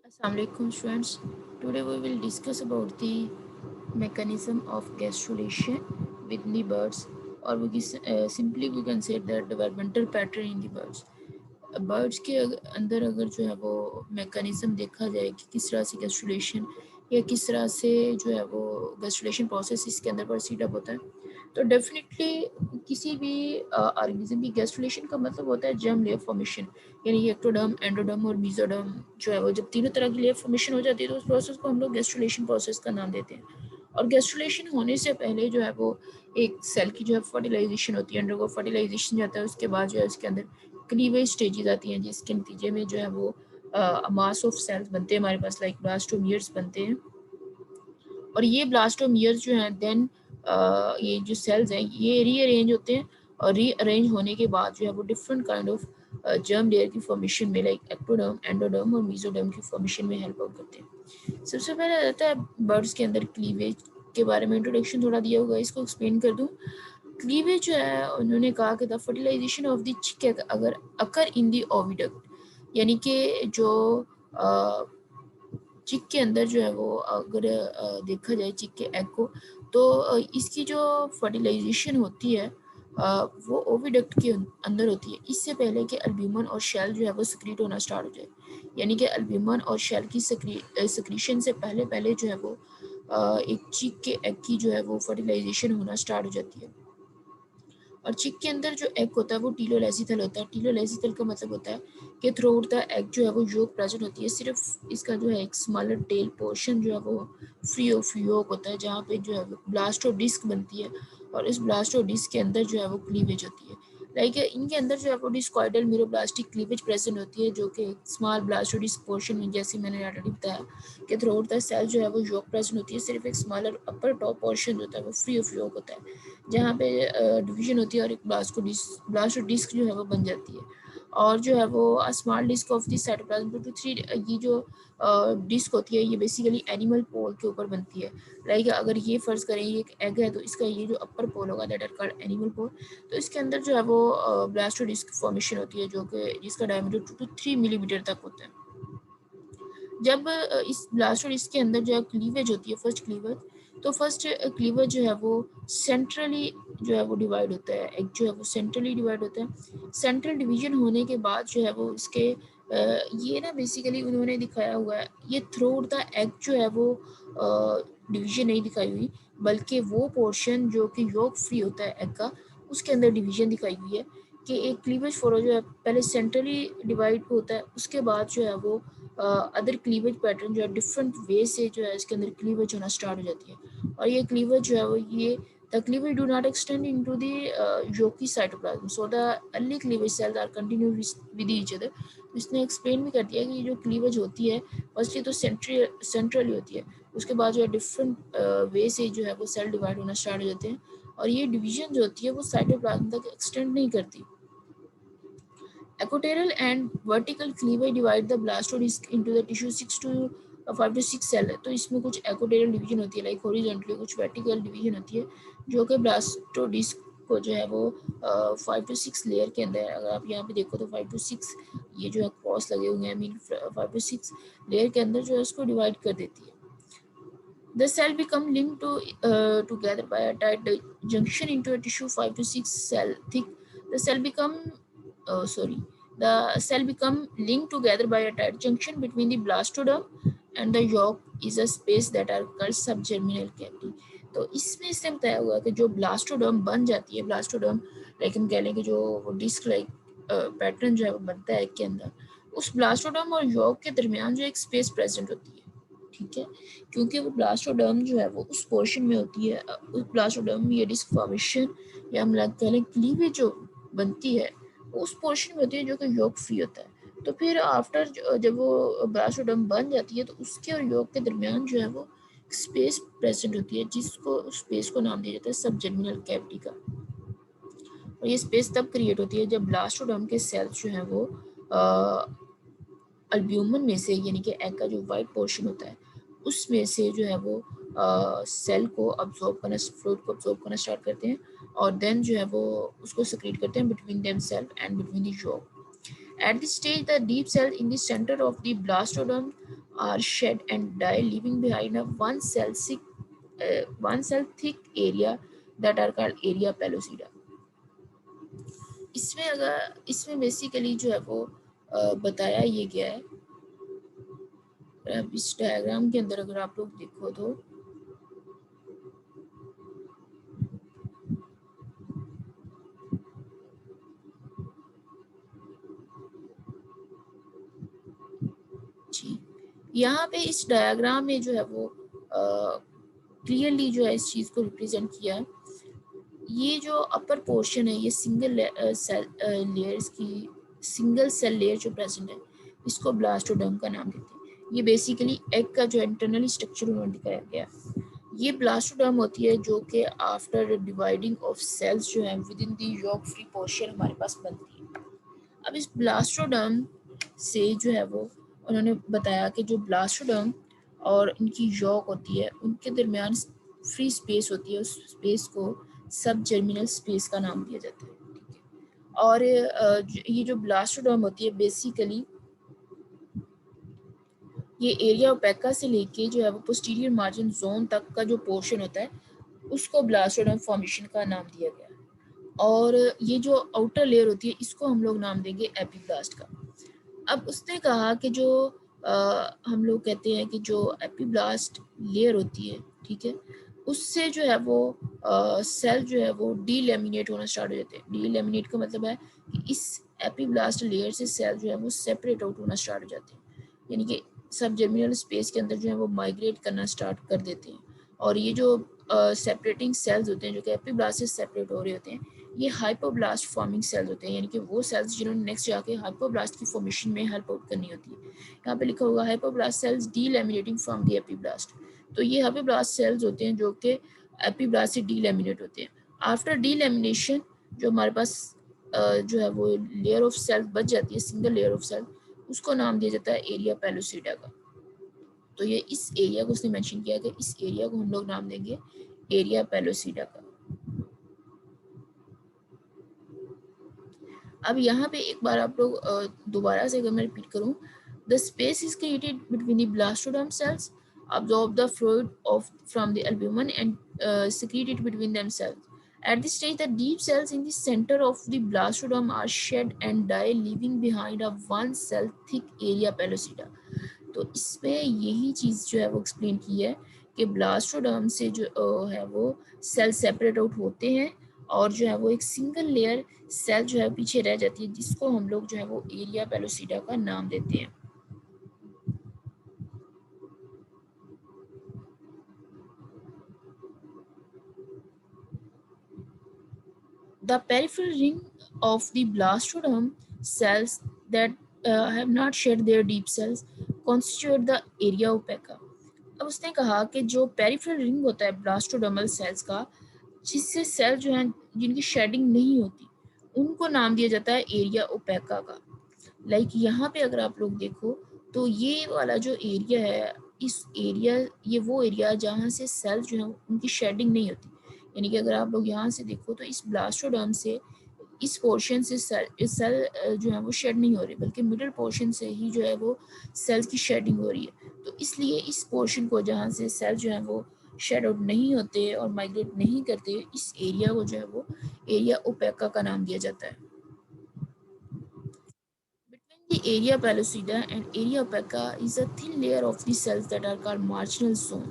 Assalamualaikum students. Today we will discuss about the mechanism of gastrulation with the birds, or simply we can say the developmental pattern in the birds. Birds के अंदर अगर जो है वो mechanism देखा जाए कि किस तरह से गैस्ट्रुलेशन या किस तरह से जो है वो गैस्ट्रुलेशन प्रोसेस इसके अंदर प्रोसीड अप होता है, तो डेफिनेटली किसी भी ऑर्गेनिज्म की गैस्ट्रुलेशन का मतलब होता है जर्म लेयर फॉर्मेशन, यानी एक्टोडर्म, एंडोडर्म और मेसोडर्म जो है वो जब तीनों तरह की लेयर फॉर्मेशन हो जाती है तो उस प्रोसेस को हम लोग गैस्ट्रुलेशन प्रोसेस का नाम देते हैं। और गैस्ट्रुलेशन होने से पहले जो है वो एक सेल की जो है फर्टिलाइजेशन होती है, अंडर को फर्टिलाइजेशन जाता है, उसके बाद जो है उसके अंदर क्लीवेज स्टेजेस आती हैं जिसके नतीजे में जो है वो मास ऑफ सेल्स बनते हैं हमारे पास, लाइक ब्लास्टोमियर्स बनते हैं। और ये ब्लास्टोमियर्स जो हैं देन ये जो सेल्स हैं ये रीअरेंज होते हैं, और रीअरेंज होने के बाद जो है वो different kind of germ layer की फॉर्मेशन में, लाइक एक्टोडर्म, एंडोडर्म और मेसोडर्म की फॉर्मेशन में हेल्प आउट करते हैं। सबसे पहले आ जाता है बर्ड्स के अंदर क्लीवेज के बारे में इंट्रोडक्शन थोड़ा दिया होगा, इसको एक्सप्लेन कर दूं। क्लीवेज जो है उन्होंने कहा कि द फर्टिलाइजेशन ऑफ द चिक अगर अकर इन द ओविडक्ट, यानी कि जो चिक के अंदर जो है वो अगर देखा जाए चिक के एग को, तो इसकी जो फर्टिलाइजेशन होती है वो ओविडक्ट के अंदर होती है, इससे पहले कि अल्ब्यूमन और शेल जो है वो सक्रीट होना स्टार्ट हो जाए। यानी कि अल्ब्यूमन और शेल की सक्रीशन से पहले पहले जो है वो एक चिक के एग की जो है वो फर्टिलाइजेशन होना स्टार्ट हो जाती है। और चिक के अंदर जो एग होता है वो टीलोलेसिथल होता है। टीलोलेसिथल का मतलब होता है कि थ्रू आउट द एग जो है वो योक प्रेजेंट होती है, सिर्फ इसका जो है एक स्मॉलर टेल पोर्शन जो है वो फ्री ऑफ योक होता है, जहाँ पे जो है वो ब्लास्टो डिस्क बनती है, और इस ब्लास्टो डिस्क के अंदर जो है वो क्लीवेज होती है। लाइक इनके अंदर जो है वो डिस्कॉइडल मीरोब्लास्टिक क्लीवेज प्रेजेंट होती है, जो कि स्मॉल ब्लास्टो डिस्क पोर्शन में, जैसे मैंने ऑलरेडी बताया कि थ्रू आउट द सेल जो है वो योक प्रेजेंट होती है, सिर्फ एक स्मॉलर अपर टॉप पोर्शन होता है वो फ्री ऑफ योक होता है, जहाँ पे डिवीजन होती है और एक ब्लास्टो डिस्क जो है वो बन जाती है। और जो है वो small disc of the cytoplasm two three, ये जो डिस्क होती है ये बेसिकली एनिमल पोल के ऊपर बनती है। लाइक अगर ये फर्ज करें ये एक एग है, तो इसका ये जो अपर पोल होगा दैट आर कॉल्ड एनिमल पोल, तो इसके अंदर जो है वो ब्लास्टो डिस्क फॉर्मेशन होती है, जो कि जिसका डायमीटर 2 to 3 मिलीमीटर तक होता है। जब इस ब्लास्टोड इसके अंदर जो है क्लीवेज होती है, फर्स्ट क्लीवेज, तो फर्स्ट क्लीवेज जो है वो सेंट्रली जो है वो डिवाइड होता है, एक जो है वो सेंट्रली डिवाइड होता है। सेंट्रल डिवीजन होने के बाद जो है वो इसके ये ना बेसिकली उन्होंने दिखाया हुआ है, ये थ्रू द एग जो है वो डिवीजन नहीं दिखाई हुई, बल्कि वो पोर्शन जो कि योक फ्री होता है एग का, उसके अंदर डिवीजन दिखाई हुई है कि एक क्लीवेज फोरो जो है पहले सेंट्रली डिवाइड होता है, उसके बाद जो है वो अदर क्लीवेज पैटर्न जो है डिफरेंट वे से जो है इसके अंदर क्लीवेज होना स्टार्ट हो जाती है। और ये क्लीवेज जो है वो ये the cleavage do not extend into the yolky cytoplasm, so the early cleavage cells are continue with each other. इसने एक्सप्लेन भी कर दिया कि ये जो क्लीवेज होती है फर्स्टली तो सेंट्रली होती है, उसके बाद जो है डिफरेंट वे से जो है वो सेल डिवाइड होना स्टार्ट हो जाते हैं, और ये डिवीजन जो होती है वो साइटोप्लाज्म तक एक्सटेंड नहीं करती। Equatorial and vertical cleavage divide the blastodisc into the tissue 5 to 6 cell है, तो इसमें कुछ एक्वाटोरियल डिवीजन होती है, लाइक हॉरिजॉन्टली, कुछ वर्टिकल डिवीजन होती है, जो कि ब्लास्टोडिस्क को जो है वो 5 to 6 लेयर के अंदर, अगर आप यहाँ पे देखो तो 5 to 6 ये जो है क्रॉस लगे हुए हैं, मीन 5 to 6 लेयर के अंदर जो है उसको डिवाइड कर देती है। The cell become linked together by a tight junction into a tissue 5 to 6 cell thick. The cell become sorry. The cell become linked together by a tight junction between the blastoderm and the yolk is a space that are called subgerminal cavity. तो इसमें इसने बताया हुआ कि जो blastoderm बन जाती है, ब्लास्टोडर्म लाइक हम कह लें कि जो वो डिस्क लाइक पैटर्न जो है वो बनता है के अंदर, उस ब्लास्टोडर्म और यॉक के दरमियान जो एक स्पेस प्रेजेंट होती है, ठीक है, क्योंकि वो ब्लास्टोडर्म जो है वो उस पोर्शन में होती है, उस ब्लास्टोडर्म में ये डिस्क फॉर्मेशन या हम कह लें क्लीवेज जो बनती है वो उस पोर्शन में होती है जो कि योक फ्री होता है। तो फिर आफ्टर जब वो ब्लास्टोडर्म बन जाती है तो उसके और योक के दरमियान जो है वो स्पेस प्रेजेंट होती है, जिसको उस स्पेस को नाम दिया जाता है सबजर्मिनल कैविटी का। और ये स्पेस तब क्रिएट होती है जब ब्लास्टोडर्म के सेल्स जो है वो अल्ब्यूमन में से, यानी कि एग का जो वाइट पोर्शन होता है उसमें से जो है वो सेल को अब्सॉर्ब करना, फ्लूइड को अब्सॉर्ब करना स्टार्ट करते हैं, और देन जो है वो उसको सेक्रेट करते हैं between themselves and between the yolk. At this stage, the deep cells in the center of the blastoderm are shed and die, leaving behind a one cell thick area that are called area pellucida. इसमें basically जो है वो बताया ये गया है। अब इस डायग्राम के अंदर अगर आप लोग देखो तो जी, यहाँ पे इस डायग्राम में जो है वो क्लियरली जो है इस चीज को रिप्रेजेंट किया है। ये जो अपर पोर्शन है ये सिंगल लेयर्स की सिंगल सेल लेयर जो प्रेजेंट है इसको ब्लास्टोडर्म का नाम देते हैं। ये बेसिकली एग का जो इंटरनली स्ट्रक्चर उन्होंने दिखाया गया। ये ब्लास्टोडर्म होती है जो कि आफ्टर डिवाइडिंग ऑफ सेल्स जो है with in the York free portion हमारे पास बनती है। अब इस ब्लास्टोडर्म से जो है वो उन्होंने बताया कि जो ब्लास्टोडर्म और इनकी यॉर्क होती है उनके दरमियान फ्री स्पेस होती है, उस स्पेस को सब जर्मिनल स्पेस का नाम दिया जाता है। ठीक है, और ये जो ब्लास्टोडर्म होती है बेसिकली ये एरिया ओपेका से लेके जो है वो पोस्टीरियर मार्जिन जोन तक का जो पोर्शन होता है उसको ब्लास्टोडर्म फॉर्मेशन का नाम दिया गया है। और ये जो आउटर लेयर होती है इसको हम लोग नाम देंगे एपीब्लास्ट का। अब उसने कहा कि जो हम लोग कहते हैं कि जो एपीब्लास्ट लेयर होती है, ठीक है, उससे जो है वो सेल जो है वो डीलेमिनेट होना स्टार्ट हो जाते हैं। डीलेमिनेट का मतलब है कि इस एपीब्लास्ट लेयर से सेल जो है वो सेपरेट आउट होना स्टार्ट हो जाते हैं, यानी कि सब जर्मिनल स्पेस के अंदर जो है वो माइग्रेट करना स्टार्ट कर देते हैं। और ये जो सेपरेटिंग सेल्स होते हैं जो कि एपीब्लास्ट से सेपरेट हो रहे होते हैं ये हाइपोब्लास्ट फॉर्मिंग सेल्स होते हैं, यानी कि वो सेल्स जिन्होंने नेक्स्ट जाके हाइपोब्लास्ट की फॉर्मेशन में हेल्प आउट करनी होती है। यहाँ पे लिखा होगा hypoblast cells delaminating from the epiblast. तो ये हाइपोब्लास्ट सेल्स होते हैं जो कि एपीब्लास्ट से डीलैमिनेट होते हैं। आफ्टर डीलैमिनेशन जो हमारे पास जो है वो लेयर ऑफ सेल बच जाती है, सिंगल लेयर ऑफ सेल, उसको नाम दिया जाता है एरिया पेलोसिडा का। तो ये इस एरिया को उसने मेंशन किया कि इस एरिया को हम लोग नाम देंगे एरिया पेलोसिडा का। अब यहाँ पे एक बार आप लोग दोबारा से अगर मैं रिपीट करूँ, the space is created between the blastoderm cells absorb the fluid of from the albumin and secrete it between themselves. At this stage, the deep cells in the center of the blastodome are shed and die, leaving behind a one cell thick area pellucida. तो इसमें यही चीज जो है वो explain की है कि ब्लास्टोडर्म से जो है वो सेल सेपरेट आउट होते हैं और जो है वो एक सिंगल लेयर सेल जो है पीछे रह जाती है जिसको हम लोग जो है वो एरिया पेलोसिडा का नाम देते हैं। The peripheral ring of the blastoderm cells that have not shed their deep cells constitute the area opaca. अब उसने कहा कि जो पेरिफेरल रिंग होता है ब्लास्टोडर्मल सेल्स का जिससे सेल जो है जिनकी शेडिंग नहीं होती उनको नाम दिया जाता है एरिया ओपेका का। लाइक यहाँ पे अगर आप लोग देखो तो ये वाला जो एरिया है इस एरिया ये वो एरिया जहाँ से सेल जो है उनकी शेडिंग नहीं होती, यानी कि अगर आप लोग यहाँ से देखो तो इस ब्लास्टोडर्म से इस पोर्शन से सेल जो है वो शेड नहीं हो रही बल्कि मिडिल पोर्शन से ही जो है वो सेल्स की शेडिंग हो रही है। तो इसलिए इस पोर्शन को जहाँ से सेल जो है वो शेड आउट नहीं होते और माइग्रेट नहीं करते इस एरिया को जो है वो एरिया ओपेका का नाम दिया जाता है। The area pellucida and area opaca is a thin layer of the cells that are called marginal zone.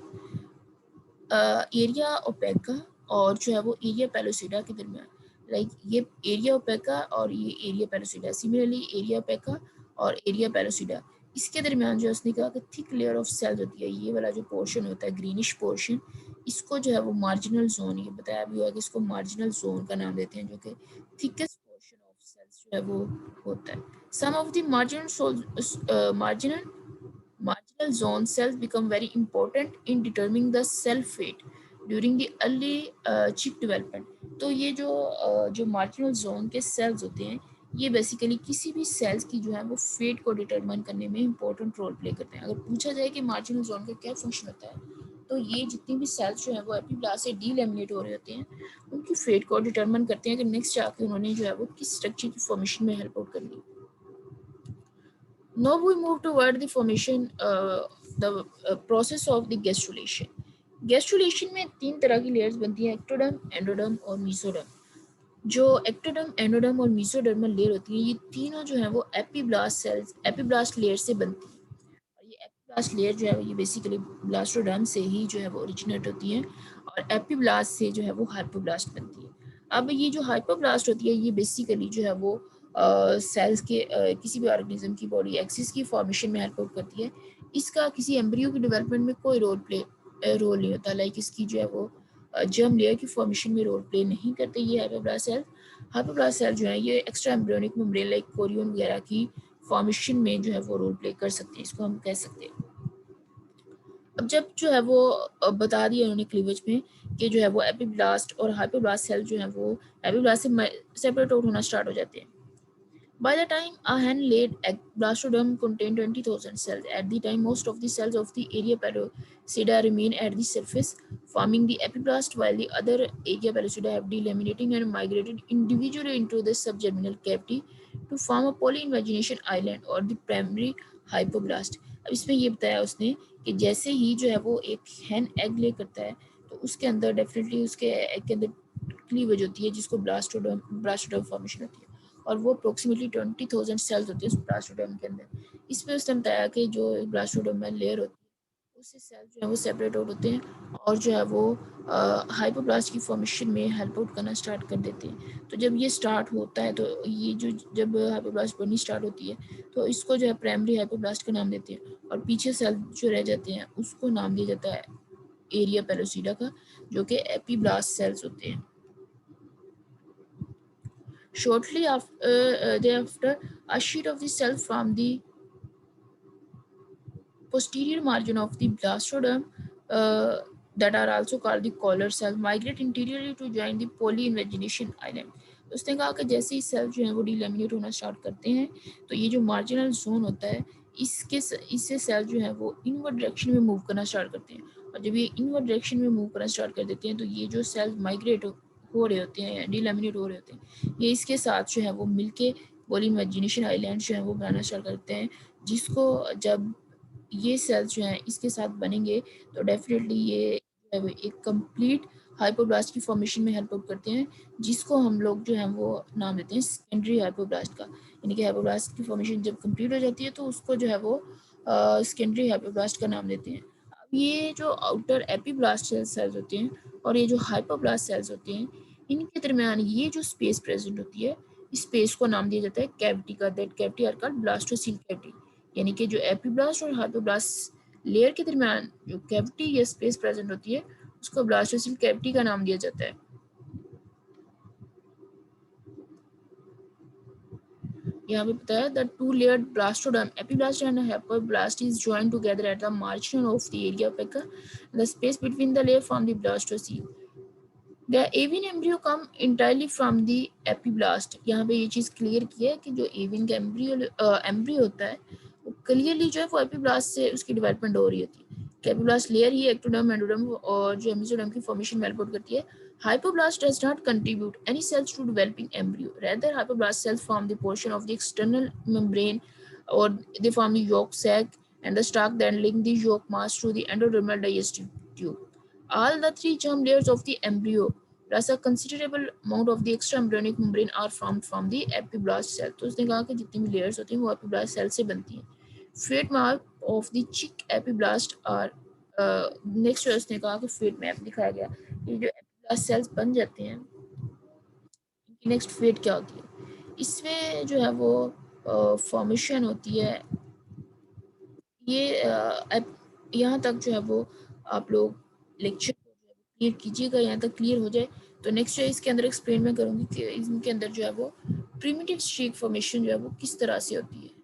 Area ओपेका और जो है वो एरिया पेलोसिडा के दरमियान, लाइक ये एरिया ओपेका और ये एरिया पेलोसिडा, सिमिलरली एरिया ओपेका और एरिया पेलोसिडा इसके दरमियान जो उसने कहा कि थिक लेयर ऑफ सेल्स होती है, ये वाला जो पोर्शन होता है ग्रीनिश पोर्शन इसको जो है वो मार्जिनल जोन, ये बताया भी हुआ कि इसको मार्जिनल जोन का नाम देते हैं जो कि थिकेस्ट पोर्शन ऑफ सेल्स जो है वो होता है। Some of the marginal zone cells become very important in determining the cell fate during the early chick development. तो ये जो marginal zone के cells होते हैं ये बेसिकली किसी भी सेल्स की जो है वो फेट को डिटरमाइन करने में इंपॉर्टेंट रोल प्ले करते हैं। अगर पूछा जाए कि मार्जिनल जोन का क्या फंक्शन होता है तो ये जितनी भी सेल्स जो है वो एपीब्लास्ट से डीलेमिनेट हो रहे होते हैं उनकी फेट को डिटरमाइन करते हैं कि नेक्स्ट जाके उन्होंने जो है वो किस स्ट्रक्चर की फॉर्मेशन में हेल्प आउट करनी। Now we move toward the formation, the process of the gastrulation. Gastrulation में 3 तरह की लेयर्स बनती हैं, एक्टोडर्म, एंडोडर्म और मीसोडर्म। जो एक्टोडर्म, एंडोडर्म और मीसोडर्मल लेयर होती है, ये तीनों जो है वो एपीब्लास्ट सेल्स, एपीब्लास्ट लेयर से बनती है। और ये एपीब्लास्ट लेयर जो है ये बेसिकली ब्लास्टोडर्म से ही जो है वो ओरिजिनेट होती है, और एपीब्लास्ट से जो है वो हाइपोब्लास्ट बनती है। अब ये जो हाइपोब्लास्ट होती है ये बेसिकली जो है वो सेल्स के किसी भी ऑर्गेनिज्म की बॉडी एक्सिस की फॉर्मेशन में हेल्प आउट करती है। इसका किसी एम्ब्रियो की डेवलपमेंट में कोई रोल नहीं होता, लाइक इसकी जो है वो जर्म लेयर की फॉर्मेशन में रोल प्ले नहीं करते ये हाइपोब्लास्ट सेल। हाइपोब्लास्ट सेल जो है ये extra embryonic membrane like Korean वगैरह की फॉर्मेशन में जो है वो रोल प्ले कर सकते हैं, इसको हम कह सकते हैं। अब जब जो है वो बता दिया उन्होंने क्लीवेज में कि जो है वो एपिब्लास्ट और हाइपोब्लास्ट सेल जो है वो एपिब्लास्ट से सेपरेट आउट होना स्टार्ट हो जाते हैं। By the time a hen-laid egg, blastoderm contained 20,000 cells. At the time, most of the cells of the area pellucida remain at the surface, forming the epiblast, while the other area pellucida have delaminated and migrated individually into the subgerminal cavity to form a polyinvagination island or the primary hypoblast. अब इसमें ये बताया उसने कि जैसे ही जो है वो एक hen egg ले करता है तो उसके अंदर डेफिनेटली उसके egg के अंदर क्लीवेज होती है जिसको ब्लास्टोडर्म फॉर्मेशन होती है, और वो अप्रोक्सीमेटली 20,000 सेल्स होती है उस ब्लास्टोडर्म के अंदर। इसमें उसने बताया कि जो ब्लास्टोडर्म में लेयर होती है उससे सेल जो है वो सेपरेट आउट होते हैं और जो है वो हाइपोब्लास्ट की फॉर्मेशन में हेल्प आउट करना स्टार्ट कर देते हैं। तो जब ये स्टार्ट होता है तो ये जो जब हाइपोब्लास्ट बननी स्टार्ट होती है तो इसको जो है प्राइमरी हाइपोब्लास्ट का नाम देते हैं, और पीछे सेल जो रह जाते हैं उसको नाम दिया जाता है एरिया पेलोसिडा का, जो कि एपीब्लास्ट सेल्स होते हैं। Shortly thereafter, a sheet of the cell from the posterior margin of the blastoderm, uh, that are also called the collar cell, migrate interiorly to join the polyinvagination island. उसने कहा कि जैसे ही cell जो है वो delaminate होना start करते हैं तो ये जो मार्जिनल जोन होता है इससे सेल जो है वो इनवर्ड डायरेक्शन में मूव करना स्टार्ट करते हैं, और जब ये इनवर्ड डायरेक्शन में मूव करना स्टार्ट कर देते हैं तो ये जो सेल माइग्रेट हो रहे होते हैं, डिलेमिनेट हो रहे होते हैं, ये इसके साथ जो है वो मिलके पोलीइमेजिनेशन आइलैंड जो है वो बनाना स्टार्ट करते हैं, जिसको जब ये सेल्स जो हैं इसके साथ बनेंगे तो डेफिनेटली ये जो है वो एक कंप्लीट हाइपोब्लास्ट की फॉर्मेशन में हेल्प आउट करते हैं, जिसको हम लोग जो है वो नाम देते हैं सेकेंडरी हाइपोब्लास्ट का। यानी कि हाइपोब्लास्ट की फॉर्मेशन जब कंप्लीट हो जाती है तो उसको जो है वो सेकेंडरी हाइपोब्लास्ट का नाम देते हैं। अब ये जो आउटर एपीब्लास्ट सेल्स होते हैं और ये जो हाइपोब्लास्ट सेल्स होते हैं, इनके दरमियान ये जो स्पेस प्रेजेंट होती है, इस स्पेस को नाम दिया जाता है कैविटी का। That cavity are called blastocoel cavity. यानी कि जो एपीब्लास्ट और हाइपोब्लास्ट लेयर के दरमियान जो कैविटी या स्पेस प्रेजेंट होती है उसको ब्लास्टोसिल कैविटी का नाम दिया जाता है। यहाँ पे बताया the two layered blastoderm epiblast and hypoblast is joined together at the margin of the area opaca, the space between the layer from the blastocoel. The avian embryo come entirely from the epiblast. यहाँ पे ये चीज़ clear की है कि जो Evin का embryo होता है वो क्लियरली जो है वो एपीब्लास्ट से उसकी डेवलपमेंट हो रही होती है। एपीब्लास्ट लेयर ही एक्टोडर्म, एंडोडर्म और जो मेसोडर्म की फॉर्मेशन में हेल्प आउट करती है। Hypoblast does not contribute any cells to developing embryo. Rather, hypoblast cells form the portion of the external membrane, or they form the yolk sac and the stalk that link the yolk mass to the endodermal digestive tube. All the three germ layers of the embryo plus a considerable amount of the extra embryonic membrane are formed from the epiblast cell. तो उसने कहा कि जितनी भी layers होती हैं वो epiblast cell से बनती हैं. Fate map of the chick epiblast are next उसने कहा कि फेट मैप दिखाया गया, ये जो एपिब्लास्ट सेल्स बन जाते हैं इनकी नेक्स्ट फेट क्या होती है। इसमें जो है वो फॉर्मेशन होती है, ये यहाँ तक जो है वो आप लोग लेक्चर क्लियर कीजिएगा, यहाँ तक क्लियर हो जाए तो नेक्स्ट जो है इसके अंदर एक्सप्लेन मैं करूँगी कि इनके अंदर जो है वो प्रिमिटिव स्ट्रीक फॉर्मेशन जो है वो किस तरह से होती है।